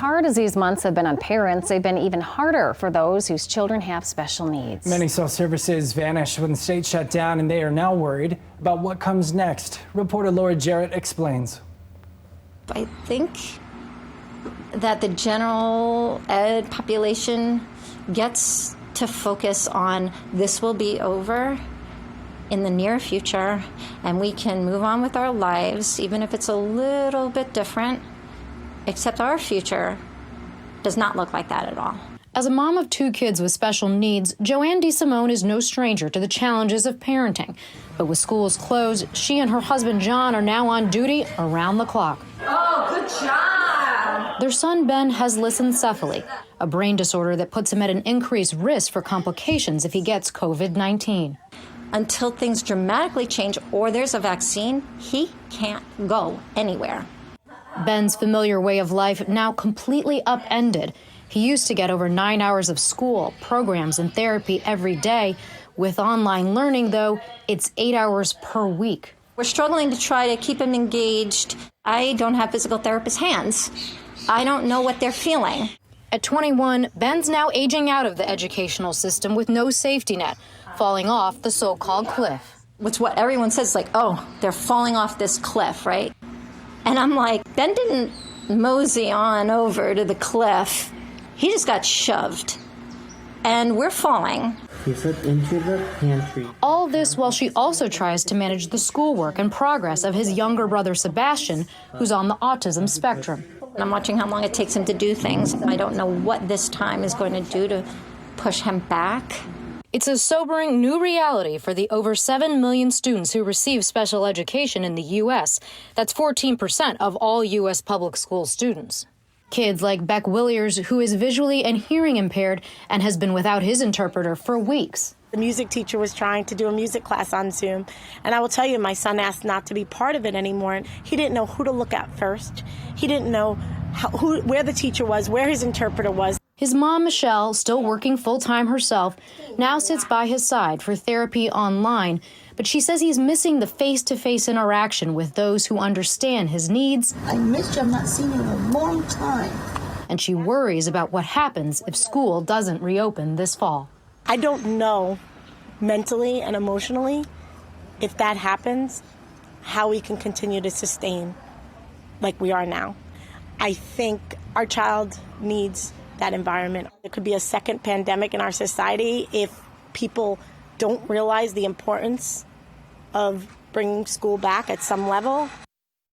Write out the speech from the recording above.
hard as these months have been on parents, they've been even harder for those whose children have special needs. Many saw services vanish when the state shut down, and they are now worried about what comes next. Reporter Laura Jarrett explains. I think that the general ed population gets to focus on this will be over in the near future, and we can move on with our lives, even if it's a little bit different, except our future does not look like that at all. As a mom of 2 kids with special needs, Joanne DeSimone is no stranger to the challenges of parenting. But with schools closed, she and her husband John are now on duty around the clock. Oh, good job! Their son Ben has lissencephaly, a brain disorder that puts him at an increased risk for complications if he gets COVID-19. Until things dramatically change or there's a vaccine, he can't go anywhere. Ben's familiar way of life now completely upended. He used to get over 9 hours of school, programs, and therapy every day. With online learning, though, it's 8 hours per week. We're struggling to try to keep him engaged. I don't have physical therapist hands. I don't know what they're feeling. At 21, Ben's now aging out of the educational system with no safety net, falling off the so-called cliff. It's what everyone says, like, oh, they're falling off this cliff, right? And I'm like, Ben didn't mosey on over to the cliff. He just got shoved. And we're falling. He slipped into the pantry. All this while she also tries to manage the schoolwork and progress of his younger brother, Sebastian, who's on the autism spectrum. I'm watching how long it takes him to do things. I don't know what this time is going to do to push him back. It's a sobering new reality for the over 7 million students who receive special education in the U.S. That's 14% of all U.S. public school students. Kids like Beck Williers, who is visually and hearing impaired and has been without his interpreter for weeks. The music teacher was trying to do a music class on Zoom, and I will tell you, my son asked not to be part of it anymore. He didn't know who to look at first. He didn't know where the teacher was, where his interpreter was. His mom, Michelle, still working full-time herself, now sits by his side for therapy online, but she says he's missing the face-to-face interaction with those who understand his needs. I miss you. I've not seen you in a long time. And she worries about what happens if school doesn't reopen this fall. I don't know mentally and emotionally, if that happens, how we can continue to sustain like we are now. I think our child needs that environment. There could be a second pandemic in our society if people don't realize the importance of bringing school back at some level.